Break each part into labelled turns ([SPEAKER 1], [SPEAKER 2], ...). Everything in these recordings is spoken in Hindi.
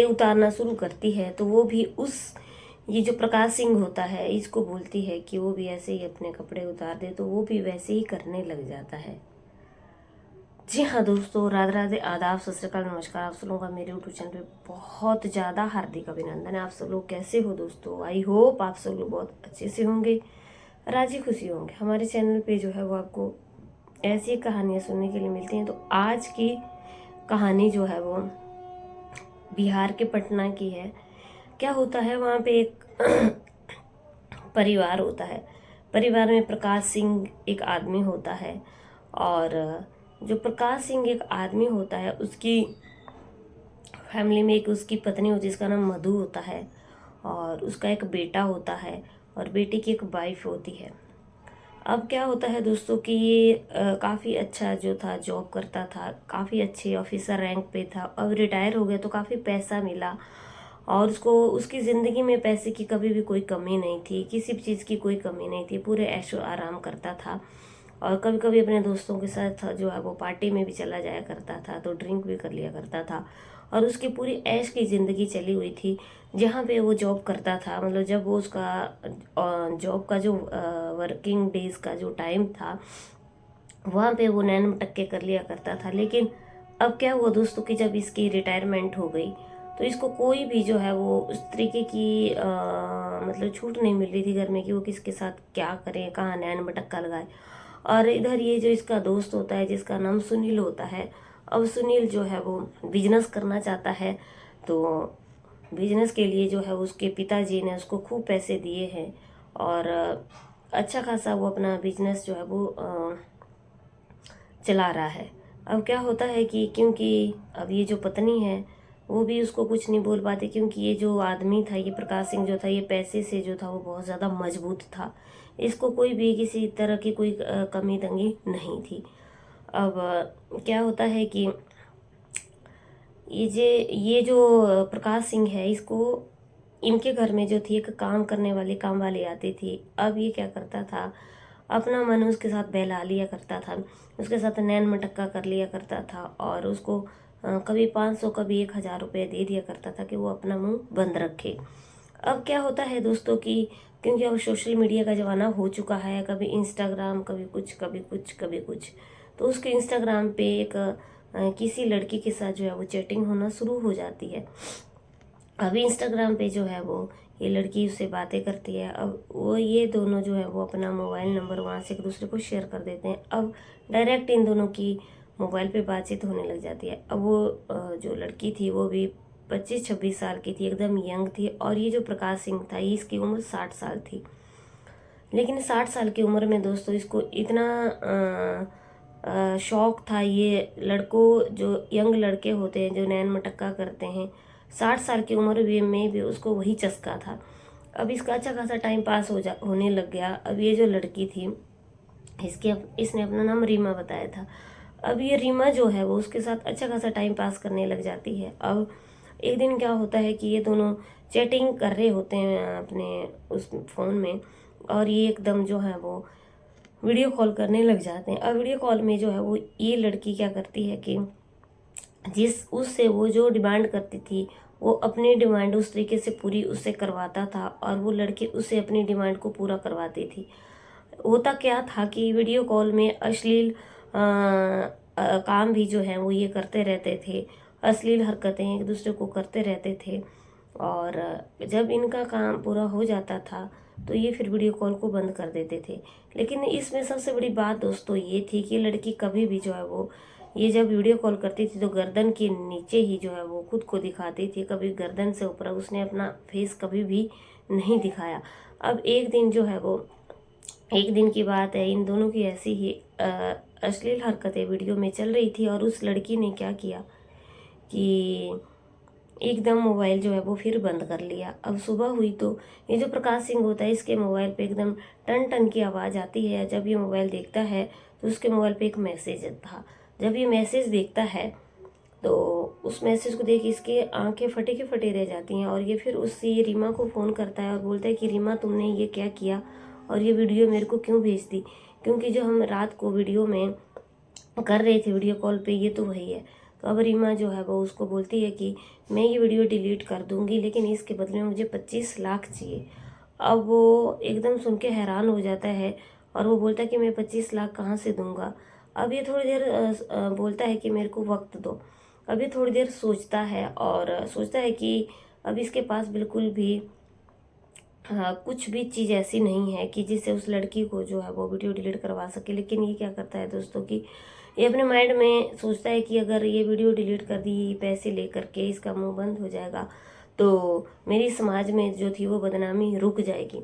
[SPEAKER 1] उतारना शुरू करती है तो वो भी ये जो प्रकाश सिंह होता है इसको बोलती है कि वो भी ऐसे ही अपने कपड़े उतार दे, तो वो भी वैसे ही करने लग जाता है। जी हाँ दोस्तों, राधे राधे, आदाब, सत श्री अकाल, नमस्कार। आप सब लोगों का मेरे यूट्यूब चैनल पे बहुत ज़्यादा हार्दिक अभिनंदन है। आप सब लोग कैसे हो दोस्तों? आई होप आप सब लोग बहुत अच्छे से होंगे, राजी खुशी होंगे। हमारे चैनल पे जो है वो आपको ऐसी कहानियाँ सुनने के लिए मिलती हैं। तो आज की कहानी जो है वो बिहार के पटना की है। क्या होता है, वहाँ पे एक परिवार होता है। परिवार में प्रकाश सिंह एक आदमी होता है, और जो प्रकाश सिंह एक आदमी होता है उसकी फैमिली में एक उसकी पत्नी होती है जिसका नाम मधु होता है, और उसका एक बेटा होता है, और बेटी की एक वाइफ होती है। अब क्या होता है दोस्तों कि ये काफ़ी अच्छा जो था, जॉब करता था, काफ़ी अच्छे ऑफिसर रैंक पे था। अब रिटायर हो गया तो काफ़ी पैसा मिला, और उसको उसकी ज़िंदगी में पैसे की कभी भी कोई कमी नहीं थी, किसी भी चीज़ की कोई कमी नहीं थी, पूरे ऐशो आराम करता था। और कभी कभी अपने दोस्तों के साथ जो है वो पार्टी में भी चला जाया करता था, तो ड्रिंक भी कर लिया करता था। और उसकी पूरी ऐश की ज़िंदगी चली हुई थी। जहाँ पे वो जॉब करता था, मतलब जब वो उसका जॉब का जो वर्किंग डेज का जो टाइम था, वहाँ पे वो नैन मटक्के कर लिया करता था। लेकिन अब क्या हुआ दोस्तों कि जब इसकी रिटायरमेंट हो गई तो इसको कोई भी जो है वो उस तरीके की मतलब छूट नहीं मिल रही थी घर में कि वो किसके साथ क्या करे, कहाँ नैन मटक्का लगाए। और इधर ये जो इसका दोस्त होता है जिसका नाम सुनील होता है, अब सुनील जो है वो बिजनेस करना चाहता है। तो बिजनेस के लिए जो है उसके पिताजी ने उसको खूब पैसे दिए हैं, और अच्छा खासा वो अपना बिजनेस जो है वो चला रहा है। अब क्या होता है कि क्योंकि अब ये जो पत्नी है वो भी उसको कुछ नहीं बोल पाती, क्योंकि ये जो आदमी था, ये प्रकाश सिंह जो था, ये पैसे से जो था वो बहुत ज़्यादा मजबूत था। इसको कोई भी किसी तरह की कोई कमी तंगी नहीं थी। अब क्या होता है कि ये जो प्रकाश सिंह है, इसको इनके घर में जो थी एक काम करने वाली काम वाली आती थी। अब ये क्या करता था, अपना मन उसके साथ बहला लिया करता था, उसके साथ नैन मटक्का कर लिया करता था, और उसको कभी 500 कभी 1,000 रुपये दे दिया करता था कि वो अपना मुंह बंद रखे। अब क्या होता है दोस्तों कि क्योंकि अब सोशल मीडिया का ज़माना हो चुका है, कभी इंस्टाग्राम, कभी कुछ कभी कुछ कभी कुछ, तो उसके इंस्टाग्राम पे एक किसी लड़की के साथ जो है वो चैटिंग होना शुरू हो जाती है। अभी इंस्टाग्राम पे जो है वो ये लड़की उससे बातें करती है। अब वो ये दोनों जो है वो अपना मोबाइल नंबर वहाँ से एक दूसरे को शेयर कर देते हैं। अब डायरेक्ट इन दोनों की मोबाइल पे बातचीत होने लग जाती है। अब वो जो लड़की थी वो भी 25-26 साल की थी, एकदम यंग थी, और ये जो प्रकाश सिंह था ये इसकी उम्र 60 साल थी। लेकिन 60 साल की उम्र में दोस्तों इसको इतना शौक था, ये लड़कों जो यंग लड़के होते हैं जो नैन मटक्का करते हैं, 60 साल की उम्र में भी उसको वही चस्का था। अब इसका अच्छा खासा टाइम पास होने लग गया। अब ये जो लड़की थी, इसने अपना नाम रीमा बताया था। अब ये रीमा जो है वो उसके साथ अच्छा खासा टाइम पास करने लग जाती है। अब एक दिन क्या होता है कि ये दोनों चैटिंग कर रहे होते हैं अपने उस फ़ोन में, और ये एकदम जो है वो वीडियो कॉल करने लग जाते हैं। अब वीडियो कॉल में जो है वो ये लड़की क्या करती है कि उससे वो जो डिमांड करती थी वो अपनी डिमांड उस तरीके से पूरी उससे करवाता था, और वो लड़की उससे अपनी डिमांड को पूरा करवाती थी। होता क्या था कि वीडियो कॉल में अश्लील काम भी जो है वो ये करते रहते थे, अश्लील हरकतें एक दूसरे को करते रहते थे। और जब इनका काम पूरा हो जाता था तो ये फिर वीडियो कॉल को बंद कर देते थे। लेकिन इसमें सबसे बड़ी बात दोस्तों ये थी कि लड़की कभी भी जो है वो ये जब वीडियो कॉल करती थी तो गर्दन के नीचे ही जो है वो खुद को दिखाती थी, कभी गर्दन से ऊपर उसने अपना फेस कभी भी नहीं दिखाया। अब एक दिन की बात है, इन दोनों की ऐसी ही अश्लील हरकतें वीडियो में चल रही थी, और उस लड़की ने क्या किया कि एकदम मोबाइल जो है वो फिर बंद कर लिया। अब सुबह हुई तो ये जो प्रकाश सिंह होता है इसके मोबाइल पे एकदम टन टन की आवाज़ आती है। जब ये मोबाइल देखता है तो उसके मोबाइल पे एक मैसेज था। जब ये मैसेज देखता है तो उस मैसेज को देख इसके आंखें फटे के फटे रह जाती हैं, और ये फिर उससे रीमा को फ़ोन करता है और बोलता है कि रीमा तुमने ये क्या किया, और ये वीडियो मेरे को क्यों भेज दी, क्योंकि जो हम रात को वीडियो में कर रहे थे वीडियो कॉल पे ये तो वही है। तो अब रीमा जो है वो उसको बोलती है कि मैं ये वीडियो डिलीट कर दूंगी, लेकिन इसके बदले में मुझे 25 लाख चाहिए। अब वो एकदम सुन के हैरान हो जाता है और वो बोलता है कि मैं 25 लाख कहाँ से दूंगा। अब ये थोड़ी देर बोलता है कि मेरे को वक्त दो। अब ये थोड़ी देर सोचता है और सोचता है कि अब इसके पास बिल्कुल भी कुछ भी चीज़ ऐसी नहीं है कि जिससे उस लड़की को जो है वो वीडियो डिलीट करवा सके। लेकिन ये क्या करता है दोस्तों कि ये अपने माइंड में सोचता है कि अगर ये वीडियो डिलीट कर दी पैसे लेकर के, इसका मुंह बंद हो जाएगा तो मेरी समाज में जो थी वो बदनामी रुक जाएगी।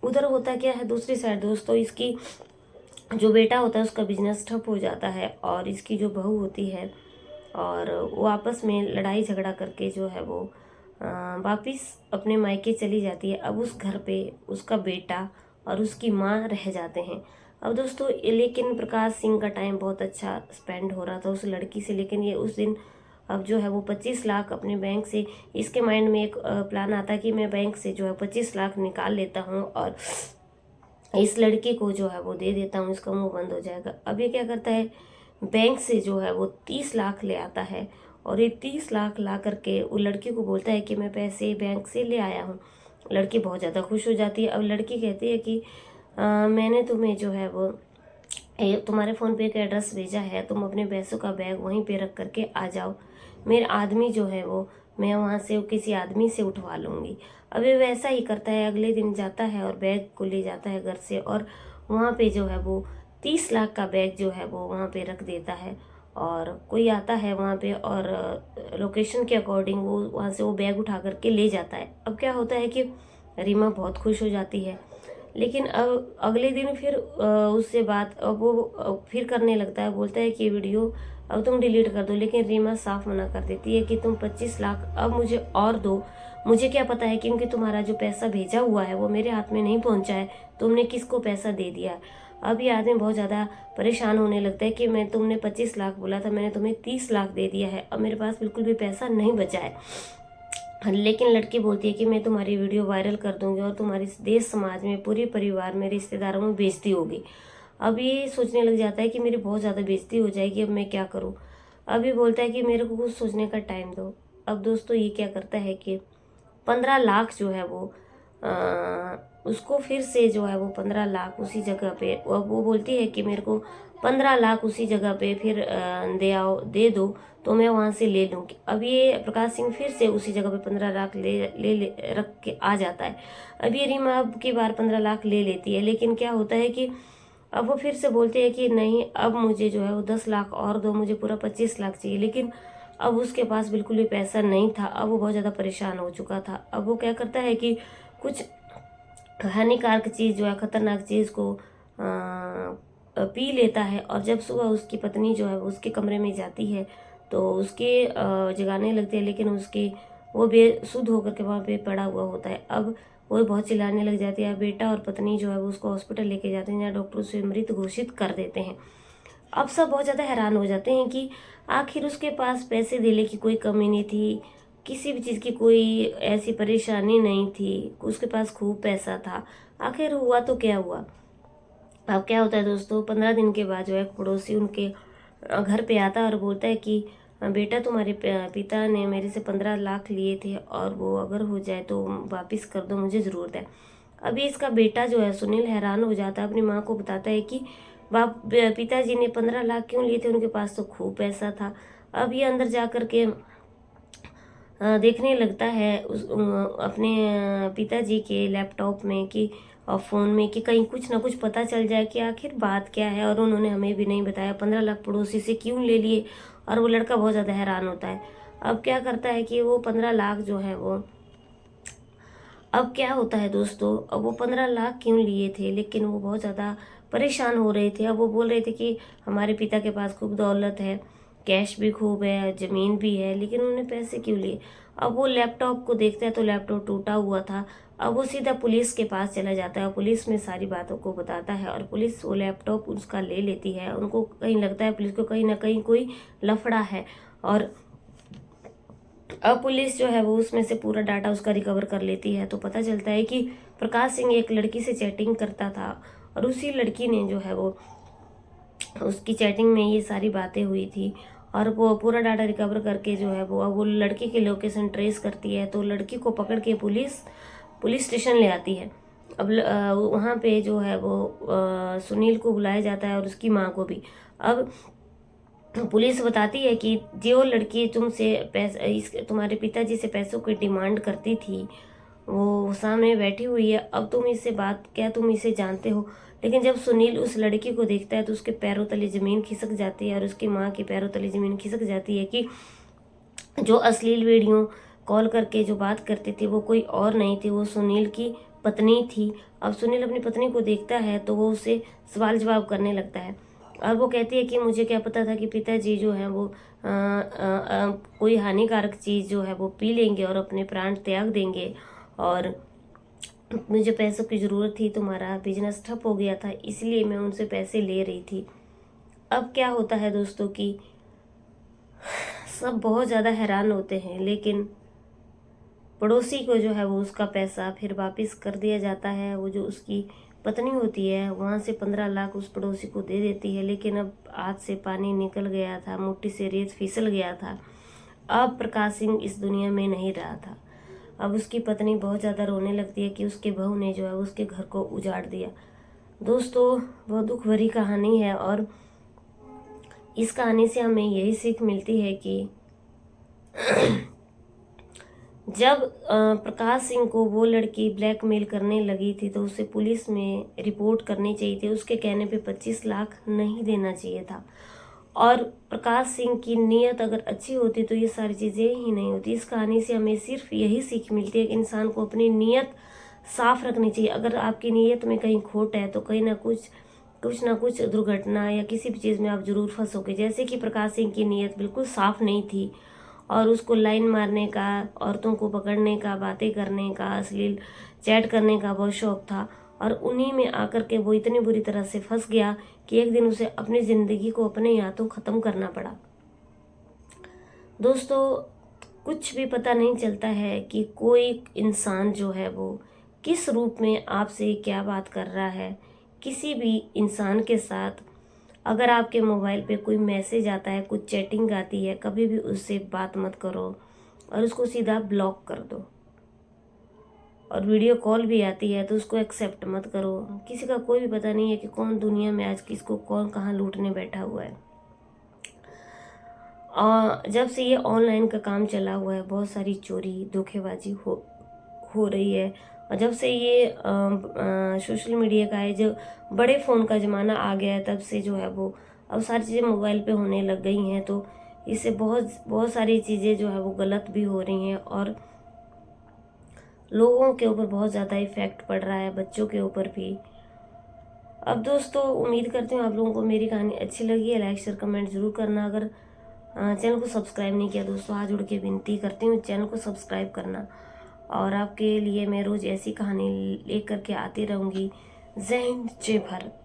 [SPEAKER 1] उधर होता क्या है दूसरी साइड दोस्तों, इसकी जो बेटा होता है उसका बिजनेस ठप हो जाता है और इसकी जो बहू होती है और वो आपस में लड़ाई झगड़ा करके जो है वो वापिस अपने मायके चली जाती है। अब उस घर पे उसका बेटा और उसकी माँ रह जाते हैं। अब दोस्तों लेकिन प्रकाश सिंह का टाइम बहुत अच्छा स्पेंड हो रहा था उस लड़की से, लेकिन ये उस दिन अब जो है वो 25 लाख अपने बैंक से, इसके माइंड में एक प्लान आता है कि मैं बैंक से जो है 25 लाख निकाल लेता हूँ और इस लड़की को जो है वो दे देता हूँ, इसका मुंह बंद हो जाएगा। अब ये क्या करता है, बैंक से जो है वो 30 लाख ले आता है और ये 30 लाख ला करके वो लड़की को बोलता है कि मैं पैसे बैंक से ले आया हूँ। लड़की बहुत ज़्यादा खुश हो जाती है। अब लड़की कहती है कि मैंने तुम्हें जो है वो तुम्हारे फ़ोन पे एक एड्रेस भेजा है, तुम अपने पैसों का बैग वहीं पे रख करके आ जाओ। मेरा आदमी जो है वो मैं वहाँ से किसी आदमी से उठवा लूँगी। अब ये वैसा ही करता है, अगले दिन जाता है और बैग को ले जाता है घर से और वहाँ पे जो है वो 30 लाख का बैग जो है वो वहाँ पे रख देता है। और कोई आता है वहाँ पे और लोकेशन के अकॉर्डिंग वो वहाँ से वो बैग उठा करके ले जाता है। अब क्या होता है कि रीमा बहुत खुश हो जाती है, लेकिन अब अगले दिन फिर उससे बात अब वो फिर करने लगता है, बोलता है कि वीडियो अब तुम डिलीट कर दो। लेकिन रीमा साफ मना कर देती है कि तुम 25 लाख अब मुझे और दो, मुझे क्या पता है क्योंकि तुम्हारा जो पैसा भेजा हुआ है वो मेरे हाथ में नहीं पहुंचा है, तुमने किसको पैसा दे दिया। अब ये आदमी बहुत ज़्यादा परेशान होने लगता है कि मैं तुमने 25 लाख बोला था, मैंने तुम्हें 30 लाख दे दिया है, अब मेरे पास बिल्कुल भी पैसा नहीं बचा है। लेकिन लड़की बोलती है कि मैं तुम्हारी वीडियो वायरल कर दूंगी और तुम्हारी देश समाज में पूरे परिवार में रिश्तेदारों में बेइज्जती होगी। अब ये सोचने लग जाता है कि मेरी बहुत ज़्यादा बेइज्जती हो जाएगी, अब मैं क्या करूँ। अब ये बोलता है कि मेरे को कुछ सोचने का टाइम दो। अब दोस्तों ये क्या करता है कि 15 लाख जो है वो उसको फिर से जो है वो 15 लाख उसी जगह पे, वो बोलती है कि मेरे को 15 लाख उसी जगह पे फिर दे दो तो मैं वहाँ से ले लूँगी। अब ये प्रकाश सिंह फिर से उसी जगह पे 15 लाख ले रख के आ जाता है। अब ये रीमा अब की बार 15 लाख ले लेती है, लेकिन क्या होता है कि अब वो फिर से बोलते हैं कि नहीं अब मुझे जो है वो 10 लाख और दो, मुझे पूरा 25 लाख चाहिए। लेकिन अब उसके पास बिल्कुल भी पैसा नहीं था, अब वो बहुत ज़्यादा परेशान हो चुका था। अब वो क्या करता है कि कुछ हानिकारक चीज़ जो है खतरनाक चीज़ को पी लेता है और जब सुबह उसकी पत्नी जो है उसके कमरे में जाती है तो उसके जगाने लगते हैं, लेकिन उसके वो बेसुध होकर के वहाँ पे पड़ा हुआ होता है। अब वो बहुत चिल्लाने लग जाती है। बेटा और पत्नी जो है वो उसको हॉस्पिटल लेके जाते हैं जहाँ डॉक्टर उसे मृत घोषित कर देते हैं। अब सब बहुत ज़्यादा हैरान हो जाते हैं कि आखिर उसके पास पैसे देने की कोई कमी नहीं थी, किसी भी चीज़ की कोई ऐसी परेशानी नहीं थी, उसके पास खूब पैसा था, आखिर हुआ तो क्या हुआ। अब क्या होता है दोस्तों, 15 दिन के बाद जो है पड़ोसी उनके घर पे आता है और बोलता है कि बेटा तुम्हारे पिता ने मेरे से 15 लाख लिए थे और वो अगर हो जाए तो वापस कर दो, मुझे ज़रूरत है। अभी इसका बेटा जो है सुनील हैरान हो जाता है, अपनी माँ को बताता है कि पिताजी ने 15 लाख क्यों लिए थे, उनके पास तो खूब पैसा था। अब ये अंदर जा कर के देखने लगता है अपने पिताजी के लैपटॉप में कि और फ़ोन में कि कहीं कुछ ना कुछ पता चल जाए कि आखिर बात क्या है, और उन्होंने हमें भी नहीं बताया 15 लाख पड़ोसी से क्यों ले लिए। और वो लड़का बहुत ज़्यादा हैरान होता है। अब क्या करता है कि वो 15 लाख जो है वो, अब क्या होता है दोस्तों, अब वो 15 लाख क्यों लिए थे, लेकिन वो बहुत ज़्यादा परेशान हो रहे थे। अब वो बोल रहे थे कि हमारे पिता के पास खूब दौलत है, कैश भी खूब है, ज़मीन भी है, लेकिन उन्होंने पैसे क्यों लिए। अब वो लैपटॉप को देखता है तो लैपटॉप टूटा हुआ था। अब वो सीधा पुलिस के पास चला जाता है और पुलिस में सारी बातों को बताता है और पुलिस वो लैपटॉप उसका ले लेती है। उनको कहीं लगता है पुलिस को कहीं ना कहीं कोई लफड़ा है, और अब पुलिस जो है वो उसमें से पूरा डाटा उसका रिकवर कर लेती है। तो पता चलता है कि प्रकाश सिंह एक लड़की से चैटिंग करता था और उसी लड़की ने जो है वो उसकी चैटिंग में ये सारी बातें हुई थी और वो पूरा डाटा रिकवर करके जो है वो लड़की की लोकेशन ट्रेस करती है। तो लड़की को पकड़ के पुलिस स्टेशन ले आती है। अब वहाँ पे जो है वो सुनील को बुलाया जाता है और उसकी माँ को भी। अब पुलिस बताती है कि जो लड़की तुमसे तुम्हारे पिताजी से पैसों की डिमांड करती थी वो सामने बैठी हुई है। अब तुम इससे बात, क्या तुम इसे जानते हो? लेकिन जब सुनील उस लड़की को देखता है तो उसके पैरों तले ज़मीन खिसक जाती है और उसकी माँ के पैरों तले ज़मीन खिसक जाती है कि जो अश्लील वीडियो कॉल करके जो बात करती थी वो कोई और नहीं थी, वो सुनील की पत्नी थी। अब सुनील अपनी पत्नी को देखता है तो वो उसे सवाल जवाब करने लगता है और वो कहती है कि मुझे क्या पता था कि पिताजी जो है वो कोई हानिकारक चीज़ जो है वो पी लेंगे और अपने प्राण त्याग देंगे, और मुझे पैसों की ज़रूरत थी, तुम्हारा बिजनेस ठप हो गया था इसलिए मैं उनसे पैसे ले रही थी। अब क्या होता है दोस्तों कि सब बहुत ज़्यादा हैरान होते हैं, लेकिन पड़ोसी को जो है वो उसका पैसा फिर वापस कर दिया जाता है। वो जो उसकी पत्नी होती है वहाँ से 15 लाख उस पड़ोसी को दे देती है। लेकिन अब हाथ से पानी निकल गया था, मुट्ठी से रेत फिसल गया था। अब प्रकाश सिंह इस दुनिया में नहीं रहा था। अब उसकी पत्नी बहुत ज़्यादा रोने लगती है कि उसके बहू ने जो है उसके घर को उजाड़ दिया। दोस्तों बहुत दुख भरी कहानी है और इस कहानी से हमें यही सीख मिलती है कि जब प्रकाश सिंह को वो लड़की ब्लैकमेल करने लगी थी तो उसे पुलिस में रिपोर्ट करनी चाहिए थी। उसके कहने पे 25 लाख नहीं देना चाहिए था। और प्रकाश सिंह की नीयत अगर अच्छी होती तो ये सारी चीज़ें ही नहीं होती। इस कहानी से हमें सिर्फ यही सीख मिलती है कि इंसान को अपनी नीयत साफ रखनी चाहिए। अगर आपकी नीयत में कहीं खोट है तो कहीं ना कुछ ना कुछ दुर्घटना या किसी भी चीज़ में आप जरूर फंसोगे। जैसे कि प्रकाश सिंह की नीयत बिल्कुल साफ नहीं थी और उसको लाइन मारने का, औरतों को पकड़ने का, बातें करने का, अश्लील चैट करने का बहुत शौक था और उन्हीं में आकर के वो इतनी बुरी तरह से फंस गया कि एक दिन उसे अपनी ज़िंदगी को अपने हाथों ख़त्म करना पड़ा। दोस्तों कुछ भी पता नहीं चलता है कि कोई इंसान जो है वो किस रूप में आपसे क्या बात कर रहा है। किसी भी इंसान के साथ अगर आपके मोबाइल पे कोई मैसेज आता है, कुछ चैटिंग आती है, कभी भी उससे बात मत करो और उसको सीधा ब्लॉक कर दो। और वीडियो कॉल भी आती है तो उसको एक्सेप्ट मत करो। किसी का कोई भी पता नहीं है कि कौन दुनिया में आज किसको कौन कहाँ लूटने बैठा हुआ है। और जब से ये ऑनलाइन का काम चला हुआ है बहुत सारी चोरी धोखेबाजी हो रही है। और जब से ये सोशल मीडिया का है, जो बड़े फ़ोन का ज़माना आ गया है, तब से जो है वो अब सारी चीज़ें मोबाइल पे होने लग गई हैं। तो इससे बहुत सारी चीज़ें जो है वो गलत भी हो रही हैं और लोगों के ऊपर बहुत ज़्यादा इफ़ेक्ट पड़ रहा है, बच्चों के ऊपर भी। अब दोस्तों उम्मीद करती हूँ आप लोगों को मेरी कहानी अच्छी लगी है। लाइक शेयर कमेंट ज़रूर करना। अगर चैनल को सब्सक्राइब नहीं किया दोस्तों, हाथ जोड़ के विनती करती हूँ चैनल को सब्सक्राइब करना। और आपके लिए मैं रोज़ ऐसी कहानी लेकर के आती रहूँगी। जय हिंद, जय भारत।